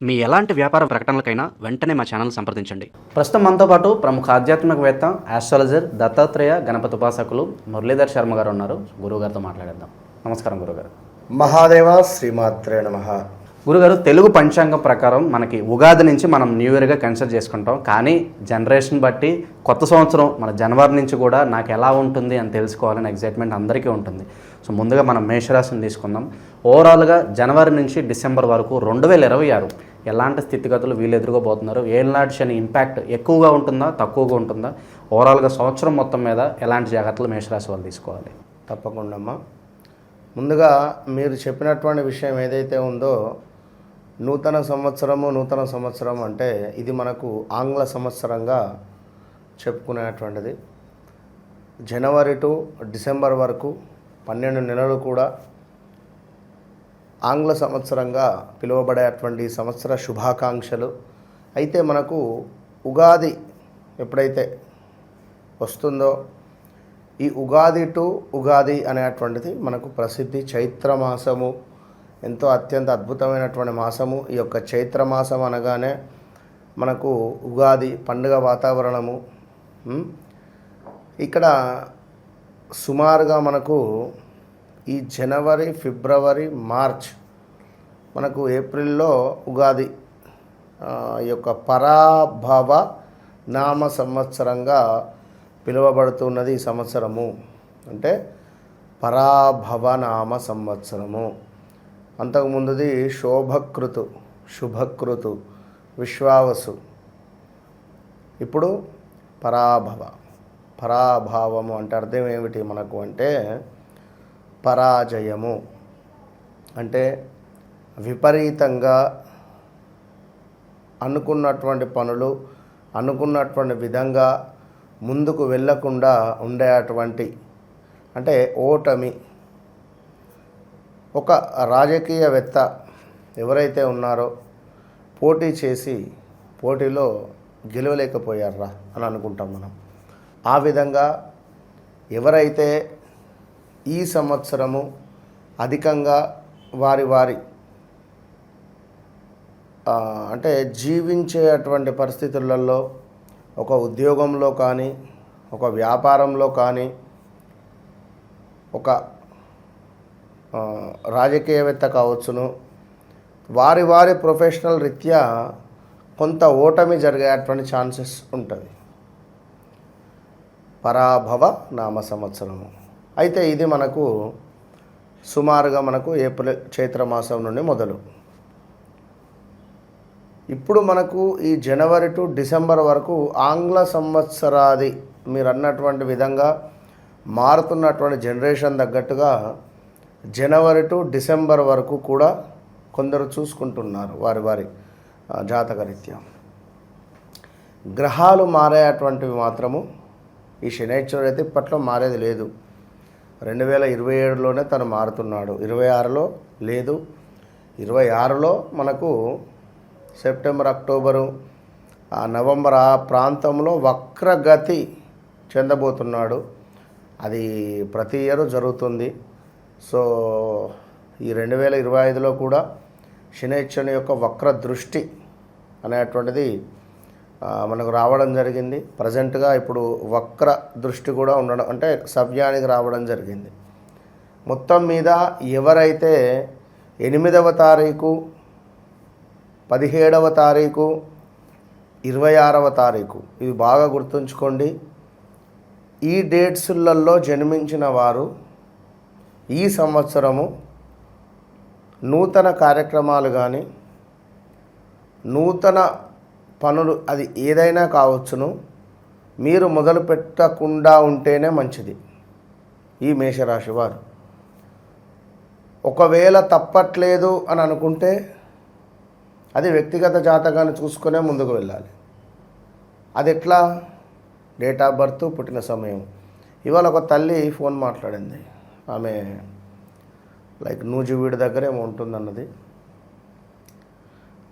మీ ఎలాంటి వ్యాపార ప్రకటనలకైనా వెంటనే మా ఛానల్ సంప్రదించండి. ప్రస్తుతం మనతో పాటు ప్రముఖ ఆధ్యాత్మికవేత్త, ఆస్ట్రాలజర్, దత్తాత్రేయ గణపతి ఉపాసకులు మురళీధర్ శర్మ గారు ఉన్నారు. గురువుగారితో మాట్లాడేద్దాం. నమస్కారం గురుగారు. మహాదేవ శ్రీమాత్రే నమః. గురుగారు, తెలుగు పంచాంగం ప్రకారం మనకి ఉగాది నుంచి మనం న్యూ ఇయర్గా కన్సిడర్ చేసుకుంటాం. కానీ జనరేషన్ బట్టి కొత్త సంవత్సరం మన జనవరి నుంచి కూడా నాకు ఎలా ఉంటుంది అని తెలుసుకోవాలని ఎగ్జైట్మెంట్ అందరికీ ఉంటుంది. సో ముందుగా మనం మేషరాశిని తీసుకుందాం. ఓవరాల్గా జనవరి నుంచి డిసెంబర్ వరకు 2026 ఎలాంటి స్థితిగతులు వీళ్ళు ఎదుర్కోబోతున్నారు? ఏళ్ళనాటి శని ఇంపాక్ట్ ఎక్కువగా ఉంటుందా, తక్కువగా ఉంటుందా? ఓవరాల్గా సంవత్సరం మొత్తం మీద ఎలాంటి జాగ్రత్తలు మేషరాశి వాళ్ళు తీసుకోవాలి? తప్పకుండా అమ్మా. ముందుగా మీరు చెప్పినటువంటి విషయం ఏదైతే ఉందో, నూతన సంవత్సరం అంటే ఇది మనకు ఆంగ్ల సంవత్సరంగా చెప్పుకునేటువంటిది. జనవరి టు డిసెంబర్ వరకు 12 నెలలు కూడా ఆంగ్ల సంవత్సరంగా పిలువబడేటువంటి సంవత్సర శుభాకాంక్షలు. అయితే మనకు ఉగాది ఎప్పుడైతే వస్తుందో, ఈ ఉగాది టు ఉగాది అనేటువంటిది మనకు ప్రసిద్ధి. చైత్రమాసము ఎంతో అత్యంత అద్భుతమైనటువంటి మాసము. ఈ యొక్క చైత్రమాసం అనగానే మనకు ఉగాది పండుగ వాతావరణము. ఇక్కడ సుమారుగా మనకు ఈ జనవరి, ఫిబ్రవరి, మార్చ్, మనకు ఏప్రిల్లో ఉగాది ఈ యొక్క పరాభవ నామ సంవత్సరంగా పిలువబడుతున్నది ఈ సంవత్సరము. అంటే పరాభవ నామ సంవత్సరము. అంతకుముందుది శోభకృతు, శుభకృతు, విశ్వావసు. ఇప్పుడు పరాభావము అంటే అర్థం ఏమిటి మనకు అంటే పరాజయము. అంటే విపరీతంగా అనుకున్నటువంటి పనులు అనుకున్నటువంటి విధంగా ముందుకు వెళ్ళకుండా ఉండేటువంటి అంటే ఓటమి. ఒక రాజకీయవేత్త ఎవరైతే ఉన్నారో పోటీ చేసి పోటీలో గెలవలేకపోయారా అని అనుకుంటాం మనం. ఆ విధంగా ఎవరైతే ఈ సంవత్సరము అధికంగా వారి అంటే జీవించేటువంటి పరిస్థితులలో, ఒక ఉద్యోగంలో కానీ, ఒక వ్యాపారంలో కానీ, ఒక రాజకీయవేత్త కావచ్చును, వారి ప్రొఫెషనల్ రీత్యా కొంత ఓటమి జరిగేటువంటి ఛాన్సెస్ ఉంటుంది. పరాభవ నామ సంవత్సరము. అయితే ఇది మనకు సుమారుగా మనకు ఏప్రిల్ చైత్రమాసం నుండి మొదలు. ఇప్పుడు మనకు ఈ జనవరి టు డిసెంబర్ వరకు ఆంగ్ల సంవత్సరాది మీరు అన్నటువంటి విధంగా మారుతున్నటువంటి జనరేషన్ తగ్గట్టుగా జనవరి టు డిసెంబర్ వరకు కూడా కొందరు చూసుకుంటున్నారు వారి జాతకరీత్యా. గ్రహాలు మారేటువంటివి మాత్రము ఈ శనైశ్వరుడు అయితే ఇప్పట్లో మారేది లేదు. 2027లోనే తను మారుతున్నాడు. 26లో లేదు. 26లో మనకు సెప్టెంబర్, అక్టోబరు, నవంబర్ ఆ ప్రాంతంలో వక్రగతి చెందబోతున్నాడు. అది ప్రతి ఇయర్ జరుగుతుంది. సో ఈ 2025లో కూడా శనైశ్వరుని యొక్క వక్ర దృష్టి అనేటువంటిది మనకు రావడం జరిగింది. ప్రజెంట్గా ఇప్పుడు వక్ర దృష్టి కూడా ఉండడం అంటే సవ్యానికి రావడం జరిగింది. మొత్తం మీద ఎవరైతే 8వ తారీఖు, 17వ తారీఖు, 26వ తారీఖు, ఇవి బాగా గుర్తుంచుకోండి. ఈ డేట్స్లలో జన్మించిన వారు ఈ సంవత్సరము నూతన కార్యక్రమాలు కానీ, నూతన పనులు అది ఏదైనా కావచ్చును, మీరు మొదలు పెట్టకుండా ఉంటేనే మంచిది. ఈ మేషరాశి వారు ఒకవేళ తప్పట్లేదు అని అనుకుంటే అది వ్యక్తిగత జాతకాన్ని చూసుకునే ముందుకు వెళ్ళాలి. అది ఎట్లా? డేట్ ఆఫ్ బర్త్, పుట్టిన సమయం. ఇవాళ ఒక తల్లి ఫోన్ మాట్లాడింది. ఆమె నూజివీడు దగ్గర ఏమో ఉంటుందన్నది.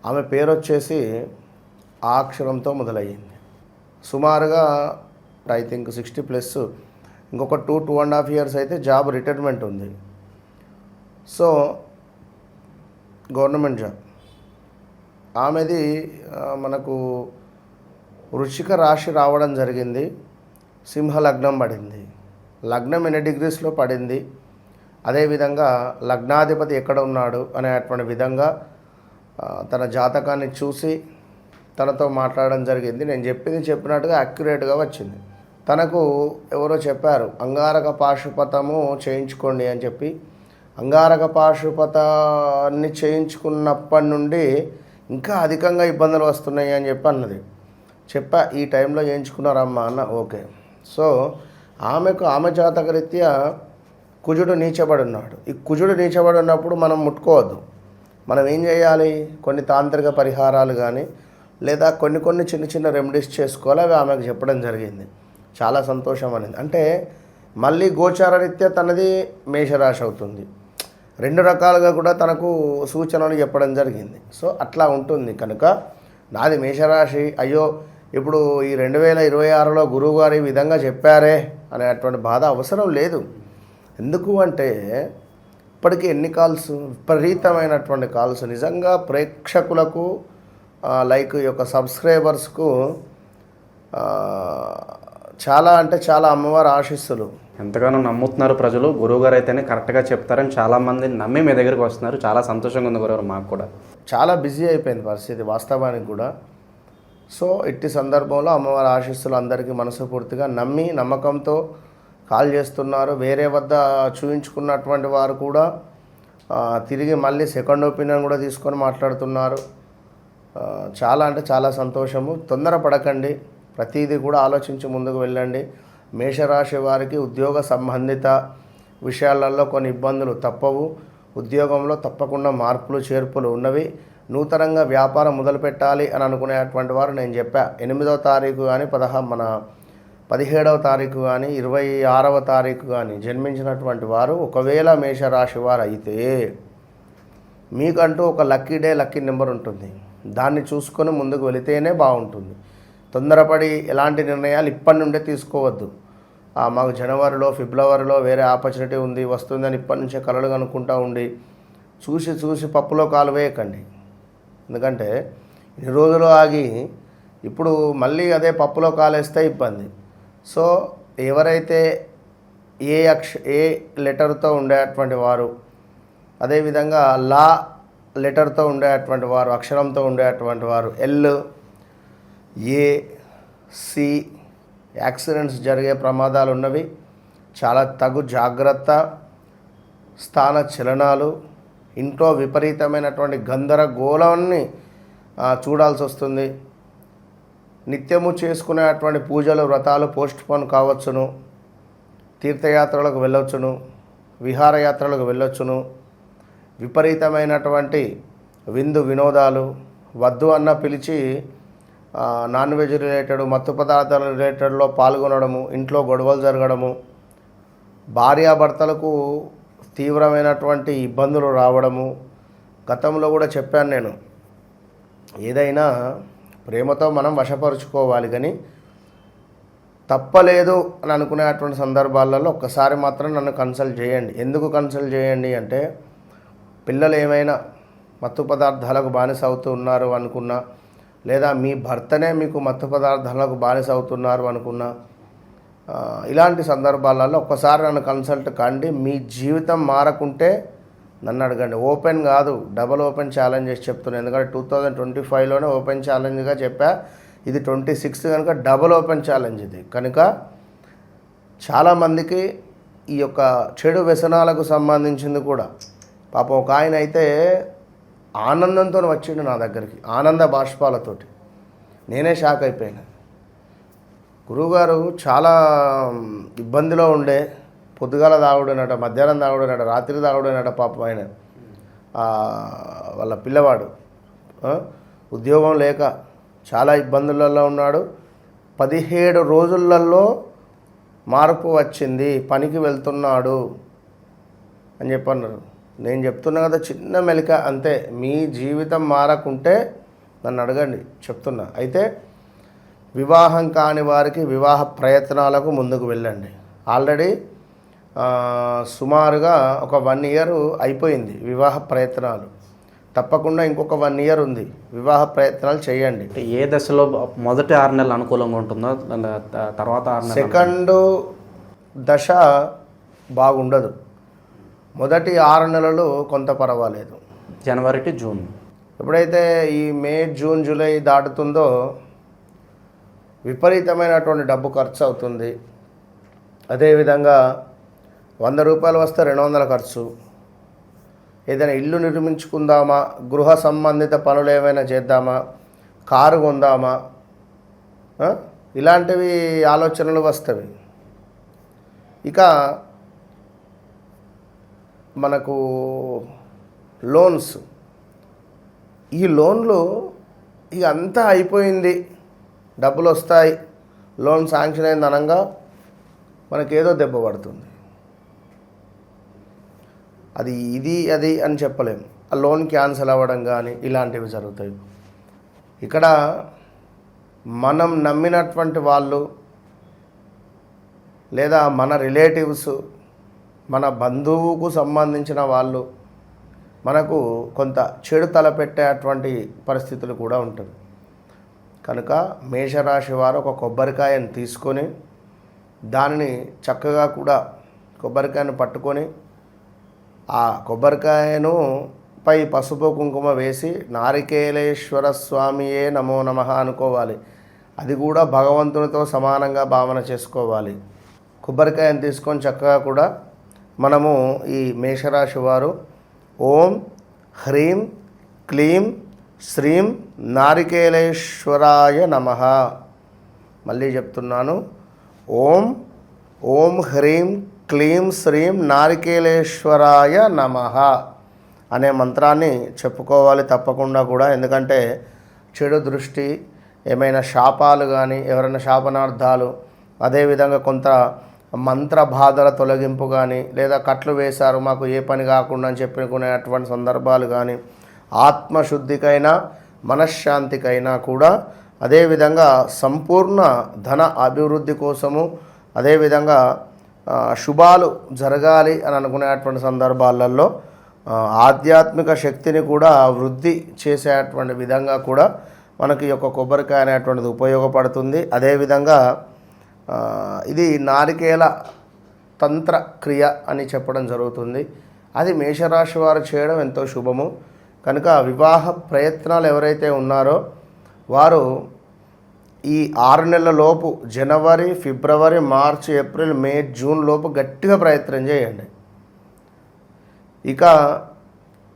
ఆమె పేరు వచ్చేసి ఆ అక్షరంతో మొదలయ్యింది. సుమారుగా ఐ థింక్ 60+, ఇంకొక 2.5 years అయితే జాబ్ రిటైర్మెంట్ ఉంది. So government job. ఆమెది మనకు వృశ్చిక రాశి రావడం జరిగింది. సింహ లగ్నం పడింది. లగ్నం ఎన్ని డిగ్రీస్లో పడింది, అదేవిధంగా లగ్నాధిపతి ఎక్కడ ఉన్నాడు అనేటువంటి విధంగా తన జాతకాన్ని చూసి తనతో మాట్లాడడం జరిగింది. నేను చెప్పింది చెప్పినట్టుగా యాక్యురేట్గా వచ్చింది. తనకు ఎవరో చెప్పారు అంగారక పాశుపతము చేయించుకోండి అని చెప్పి. అంగారక పాశుపతాన్ని చేయించుకున్నప్పటి నుండి ఇంకా అధికంగా ఇబ్బందులు వస్తున్నాయి అని చెప్పి అన్నది. చెప్పా ఈ టైంలో చేయించుకున్నారమ్మా అన్న. ఓకే. సో ఆమె జాతకరీత్యా కుజుడు నీచబడి ఉన్నాడు. ఈ కుజుడు నీచబడి ఉన్నప్పుడు మనం ముట్టుకోవద్దు. మనం ఏం చేయాలి, కొన్ని తాంత్రిక పరిహారాలు కానీ లేదా కొన్ని చిన్న చిన్న రెమెడీస్ చేసుకోవాలి. అవి ఆమెకు చెప్పడం జరిగింది. చాలా సంతోషం అనేది. అంటే మళ్ళీ గోచారరీత్యా తనది మేషరాశి అవుతుంది. 2 రకాలుగా కూడా తనకు సూచనలు చెప్పడం జరిగింది. సో అట్లా ఉంటుంది. కనుక నాది మేషరాశి, అయ్యో ఇప్పుడు ఈ 2026లో గురువుగారు ఈ విధంగా చెప్పారే అనేటువంటి బాధ అవసరం లేదు. ఎందుకు అంటే ఇప్పటికీ ఎన్ని కాల్స్, విపరీతమైనటువంటి కాల్స్. నిజంగా ప్రేక్షకులకు లైక్ ఈ యొక్క సబ్స్క్రైబర్స్కు చాలా అంటే చాలా అమ్మవారి ఆశీస్సులు. ఎంతగానో నమ్ముతున్నారు ప్రజలు. గురువుగారు అయితేనే కరెక్ట్గా చెప్తారని చాలామంది నమ్మి మీ దగ్గరికి వస్తున్నారు. చాలా సంతోషంగా ఉంది గురుగారు. మాకు కూడా చాలా బిజీ అయిపోయింది పరిస్థితి వాస్తవానికి కూడా. సో ఇట్టి సందర్భంలో అమ్మవారి ఆశీస్సులు అందరికీ మనస్ఫూర్తిగా నమ్మి నమ్మకంతో కాల్ చేస్తున్నారు. వేరే వద్ద చూయించుకున్నటువంటి వారు కూడా తిరిగి మళ్ళీ సెకండ్ ఒపీనియన్ కూడా తీసుకొని మాట్లాడుతున్నారు. చాలా అంటే చాలా సంతోషము. తొందరపడకండి, ప్రతిదీ కూడా ఆలోచించి ముందుకు వెళ్ళండి. మేషరాశి వారికి ఉద్యోగ సంబంధిత విషయాలలో కొన్ని ఇబ్బందులు తప్పవు. ఉద్యోగంలో తప్పకుండా మార్పులు చేర్పులు ఉన్నవి. నూతనంగా వ్యాపారం మొదలు పెట్టాలి అని అనుకునేటువంటి వారు నేను చెప్పా 8వ తారీఖు కానీ 17వ తారీఖు కానీ 26వ తారీఖు కానీ జన్మించినటువంటి వారు ఒకవేళ మేషరాశి వారు అయితే మీకంటూ ఒక లక్కీ డే, లక్కీ నెంబర్ ఉంటుంది. దాన్ని చూసుకొని ముందుకు వెళితేనే బాగుంటుంది. తొందరపడి ఎలాంటి నిర్ణయాలు ఇప్పటి నుండే తీసుకోవద్దు. మాకు జనవరిలో ఫిబ్రవరిలో వేరే ఆపర్చునిటీ ఉంది వస్తుందని ఇప్పటి నుంచే కలలు కనుక్కుంటూ ఉండి చూసి పప్పులో కాలు వేయకండి. ఎందుకంటే ఇన్ని రోజులు ఆగి ఇప్పుడు మళ్ళీ అదే పప్పులో కాలేస్తే ఇబ్బంది. సో ఎవరైతే ఏ లెటర్తో ఉండేటువంటి వారు, అదేవిధంగా లా లెటర్తో ఉండేటువంటి వారు, అక్షరంతో ఉండేటువంటి వారు, LAC యాక్సిడెంట్స్ జరిగే ప్రమాదాలు ఉన్నవి. చాలా తగు జాగ్రత్త. స్థాన చలనాలు, ఇంట్లో విపరీతమైనటువంటి గందరగోళాన్ని చూడాల్సి వస్తుంది. నిత్యము చేసుకునేటువంటి పూజలు, వ్రతాలు పోస్ట్పోన్ కావచ్చును. తీర్థయాత్రలకు వెళ్ళొచ్చును, విహారయాత్రలకు వెళ్ళొచ్చును. విపరీతమైనటువంటి విందు వినోదాలు, వద్దు అన్న పిలిచి నాన్ వెజ్ రిలేటెడ్, మత్తు పదార్థాల రిలేటెడ్లో పాల్గొనడము, ఇంట్లో గొడవలు జరగడము, భార్యాభర్తలకు తీవ్రమైనటువంటి ఇబ్బందులు రావడము. గతంలో కూడా చెప్పాను నేను, ఏదైనా ప్రేమతో మనం వశపరుచుకోవాలి. కానీ తప్పలేదు అని అనుకునేటువంటి సందర్భాలలో ఒక్కసారి మాత్రం నన్ను కన్సల్ట్ చేయండి. ఎందుకు కన్సల్ట్ చేయండి అంటే, పిల్లలు ఏమైనా మత్తు పదార్థాలకు బానిస అవుతూ ఉన్నారు అనుకున్నా, లేదా మీ భర్తనే మీకు మత్తు పదార్థాలకు బానిస అవుతున్నారు అనుకున్నా, ఇలాంటి సందర్భాలలో ఒక్కసారి నన్ను కన్సల్ట్ కండి. మీ జీవితం మారకుంటే నన్ను అడగండి. ఓపెన్ కాదు, డబల్ ఓపెన్ ఛాలెంజ్ చేసి చెప్తున్నాను. ఎందుకంటే 2025లోనే ఓపెన్ ఛాలెంజ్గా చెప్పా. ఇది 26 కనుక డబల్ ఓపెన్ ఛాలెంజ్ ఇది. కనుక చాలామందికి ఈ యొక్క చెడు వ్యసనాలకు సంబంధించింది కూడా పాపం ఒక ఆయన అయితే ఆనందంతో వచ్చిండు నా దగ్గరికి, ఆనంద బాష్పాలతోటి. నేనే షాక్ అయిపోయాను. గురువుగారు చాలా ఇబ్బందిలో ఉండే, పొద్దుగాల తాగుడునట, మధ్యాహ్నం తాగుడునట, రాత్రి తాగుడునట. పాపం ఆయన వాళ్ళ పిల్లవాడు ఉద్యోగం లేక చాలా ఇబ్బందులలో ఉన్నాడు. 17 రోజులలో మార్పు వచ్చింది, పనికి వెళ్తున్నాడు అని చెప్పన్నారు. నేను చెప్తున్నా కదా, చిన్న మెలిక అంతే. మీ జీవితం మారకుంటే నన్ను అడగండి, చెప్తున్నా. అయితే వివాహం కాని వారికి వివాహ ప్రయత్నాలకు ముందుకు వెళ్ళండి. ఆల్రెడీ సుమారుగా ఒక 1 year అయిపోయింది వివాహ ప్రయత్నాలు. తప్పకుండా ఇంకొక 1 ఇయర్ ఉంది, వివాహ ప్రయత్నాలు చేయండి. అంటే ఏ దశలో మొదటి 6 నెలలు అనుకూలంగా ఉంటుందో తర్వాత 6 నెలలు సెకండ్ దశ బాగుండదు, మొదటి 6 నెలలు కొంత పర్వాలేదు. జనవరి టు జూన్. ఎప్పుడైతే ఈ మే, జూన్, జూలై దాటుతుందో విపరీతమైనటువంటి డబ్బు ఖర్చు అవుతుంది. అదేవిధంగా 100 రూపాయలు వస్తే 200 ఖర్చు. ఏదైనా ఇల్లు నిర్మించుకుందామా, గృహ సంబంధిత పనులు ఏమైనా చేద్దామా, కారు కొందామా, ఇలాంటివి ఆలోచనలు వస్తవి. ఇక మనకు లోన్స్, ఈ లోన్లు ఇక అంతా అయిపోయింది, డబ్బులు వస్తాయి, లోన్ శాంక్షన్ అయింది అనగా మనకేదో దెబ్బ పడుతుంది. అది అది అని చెప్పలేము. ఆ లోన్ క్యాన్సిల్ అవ్వడం కానీ ఇలాంటివి జరుగుతాయి. ఇక్కడ మనం నమ్మినటువంటి వాళ్ళు లేదా మన రిలేటివ్స్, మన బంధువుకు సంబంధించిన వాళ్ళు మనకు కొంత చెడు తలపెట్టేటువంటి పరిస్థితులు కూడా ఉంటుంది. కనుక మేషరాశి వారు ఒక కొబ్బరికాయను తీసుకొని దానిని చక్కగా కూడా కొబ్బరికాయను పట్టుకొని ఆ కొబ్బరికాయను పై పసుపు కుంకుమ వేసి నారికేళేశ్వర స్వామియే నమో నమః అనుకోవాలి. అది కూడా భగవంతునితో సమానంగా భావన చేసుకోవాలి. కొబ్బరికాయను తీసుకొని చక్కగా కూడా మనము ఈ మేషరాశి వారు ఓం హ్రీం క్లీం శ్రీం నారికేళేశ్వరాయ నమః, మళ్ళీ చెప్తున్నాను, ఓం హ్రీం క్లీం శ్రీం నారికేళేశ్వరాయ నమః అనే మంత్రాన్ని చెప్పుకోవాలి తప్పకుండా కూడా. ఎందుకంటే చెడు దృష్టి, ఏమైనా శాపాలు కానీ, ఎవరైనా శాపనార్థాలు, అదేవిధంగా కొంత మంత్ర బాధల తొలగింపు కానీ, లేదా కట్లు వేశారు మాకు ఏ పని కాకుండా అని చెప్పుకునేటువంటి సందర్భాలు కానీ, ఆత్మశుద్ధికైనా మనశ్శాంతికైనా కూడా, అదేవిధంగా సంపూర్ణ ధన అభివృద్ధి కోసము, అదేవిధంగా శుభాలు జరగాలి అని అనుకునేటువంటి సందర్భాలలో ఆధ్యాత్మిక శక్తిని కూడా వృద్ధి చేసేటువంటి విధంగా కూడా మనకి యొక్క కొబ్బరికాయ అనేటువంటిది ఉపయోగపడుతుంది. అదేవిధంగా ఇది నారికేల తంత్ర క్రియ అని చెప్పడం జరుగుతుంది. అది మేషరాశి వారు చేయడం ఎంతో శుభము. కనుక వివాహ ప్రయత్నాలు ఎవరైతే ఉన్నారో వారు ఈ 6 నెలల లోపు, జనవరి, ఫిబ్రవరి, మార్చి, ఏప్రిల్, మే, జూన్ లోపు గట్టిగా ప్రయత్నం చేయండి. ఇక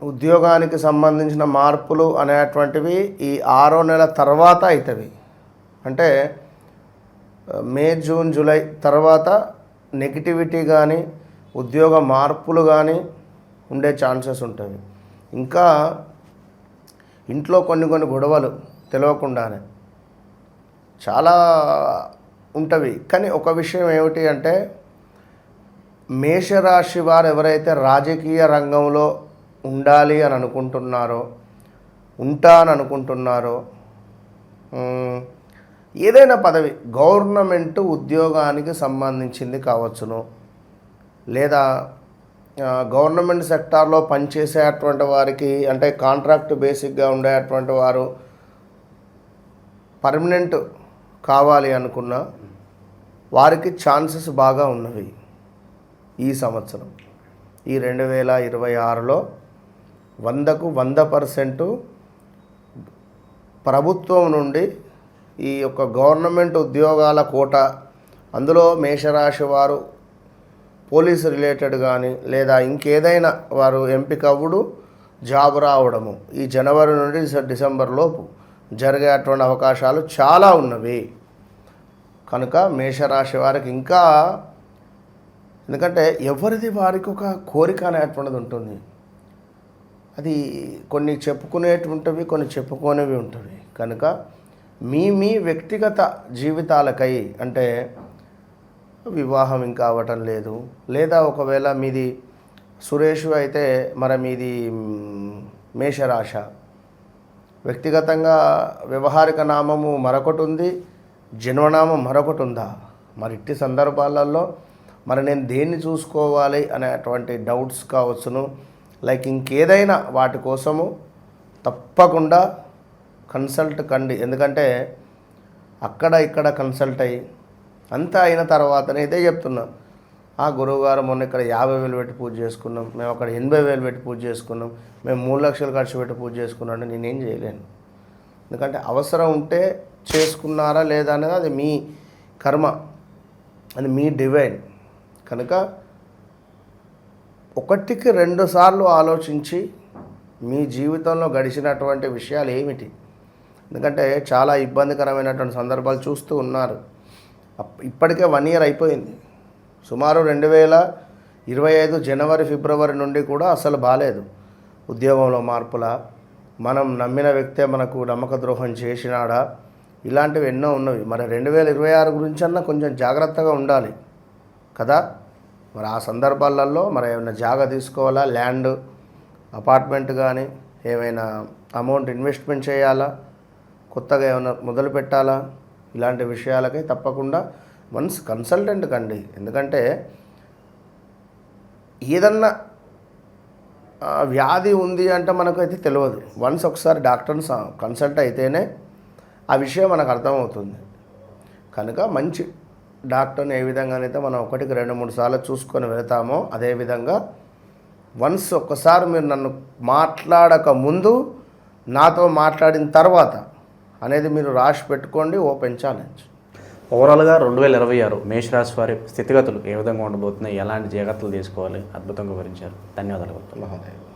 ఉద్యోగానికి సంబంధించిన మార్పులు అనేటువంటివి ఈ 6వ నెల తర్వాత అవుతాయి. అంటే మే, జూన్, జూలై తర్వాత నెగిటివిటీ కానీ, ఉద్యోగ మార్పులు కానీ ఉండే ఛాన్సెస్ ఉంటుంది. ఇంకా ఇంట్లో కొన్ని గొడవలు తెలియకుండానే చాలా ఉంటవి. కానీ ఒక విషయం ఏమిటి అంటే, మేషరాశి వారు ఎవరైతే రాజకీయ రంగంలో ఉండాలి అని అనుకుంటున్నారో, ఉంటానని అనుకుంటున్నారో, ఏదైనా పదవి, గవర్నమెంట్ ఉద్యోగానికి సంబంధించింది కావచ్చును, లేదా గవర్నమెంట్ సెక్టార్లో పనిచేసేటువంటి వారికి, అంటే కాంట్రాక్ట్ బేసిక్గా ఉండేటువంటి వారు పర్మనెంట్ కావాలి అనుకున్న వారికి ఛాన్సెస్ బాగా ఉన్నవి. ఈ సంవత్సరం ఈ 2026లో 100కు 100% ప్రభుత్వం నుండి ఈ యొక్క గవర్నమెంట్ ఉద్యోగాల కోట, అందులో మేషరాశి వారు పోలీస్ రిలేటెడ్ కానీ, లేదా ఇంకేదైనా వారు ఎంపిక అవ్వడు, జాబ్ రావడము ఈ జనవరి నుండి డిసెంబర్ లోపు జరిగేటువంటి అవకాశాలు చాలా ఉన్నవి. కనుక మేషరాశి వారికి ఇంకా, ఎందుకంటే ఎవరిది వారికి ఒక కోరిక అనేటువంటిది ఉంటుంది. అది కొన్ని చెప్పుకునేవి ఉంటవి, కొన్ని చెప్పుకోనేవి ఉంటవి. కనుక మీ వ్యక్తిగత జీవితాలకై, అంటే వివాహం ఇంకా అవ్వటం లేదు, లేదా ఒకవేళ మీది సురేష్ అయితే మరి మీది మేషరాశ, వ్యక్తిగతంగా వ్యవహారిక నామము మరొకటి ఉంది, జన్మనామం మరొకటి ఉందా, మరి ఇట్టి సందర్భాలలో మరి నేను దేన్ని చూసుకోవాలి అనేటువంటి డౌట్స్ కావచ్చును. లైక్ ఇంకేదైనా వాటి కోసము తప్పకుండా కన్సల్ట్ కండి. ఎందుకంటే అక్కడ ఇక్కడ కన్సల్ట్ అయ్యి అంతా అయిన తర్వాతనే ఇదే చెప్తున్నా, ఆ గురువుగారు మొన్న ఇక్కడ 50,000 పెట్టి పూజ చేసుకున్నాం, మేము అక్కడ 80,000 పెట్టి పూజ చేసుకున్నాం, మేము 3 లక్షలు ఖర్చు పెట్టి పూజ చేసుకున్నాం అంటే నేనేం చేయలేను. ఎందుకంటే అవసరం ఉంటే చేసుకున్నారా లేదా అనేది అది మీ కర్మ, అది మీ డివైన్. కనుక 1కి 2 సార్లు ఆలోచించి మీ జీవితంలో గడిచినటువంటి విషయాలు ఏమిటి. ఎందుకంటే చాలా ఇబ్బందికరమైనటువంటి సందర్భాలు చూస్తూ ఉన్నారు. ఇప్పటికే 1 ఇయర్ అయిపోయింది. సుమారు 2025 జనవరి ఫిబ్రవరి నుండి కూడా అసలు బాలేదు. ఉద్యోగంలో మార్పుల, మనం నమ్మిన వ్యక్తే మనకు నమ్మక ద్రోహం చేసినాడా, ఇలాంటివి ఎన్నో ఉన్నవి. మరి 2026 గురించి అన్నా కొంచెం జాగ్రత్తగా ఉండాలి కదా. మరి ఆ సందర్భాలలో మరి ఏమైనా జాగా తీసుకోవాలా, ల్యాండ్ అపార్ట్మెంట్ కానీ ఏమైనా అమౌంట్ ఇన్వెస్ట్మెంట్ చేయాలా, కొత్తగా ఏమైనా మొదలు పెట్టాలా, ఇలాంటి విషయాలకై తప్పకుండా వన్స్ కన్సల్టెంట్ కండి. ఎందుకంటే ఏదన్నా వ్యాధి ఉంది అంటే మనకైతే తెలియదు. వన్స్ ఒకసారి డాక్టర్ని కన్సల్ట్ అయితేనే ఆ విషయం మనకు అర్థమవుతుంది. కనుక మంచి డాక్టర్ని ఏ విధంగానైతే మనం 1కి 2-3 సార్లు చూసుకొని వెళతామో అదేవిధంగా వన్స్ ఒక్కసారి మీరు నన్ను మాట్లాడక ముందు నాతో మాట్లాడిన తర్వాత అనేది మీరు రాసి పెట్టుకోండి. Open challenge. ఓవరాల్గా 2026 మేషరాశి వారి స్థితిగతులు ఏ విధంగా ఉండబోతున్నాయి, ఎలాంటి జాగ్రత్తలు తీసుకోవాలి, అద్భుతంగా వివరించారు. ధన్యవాదాలు. మహోదయ.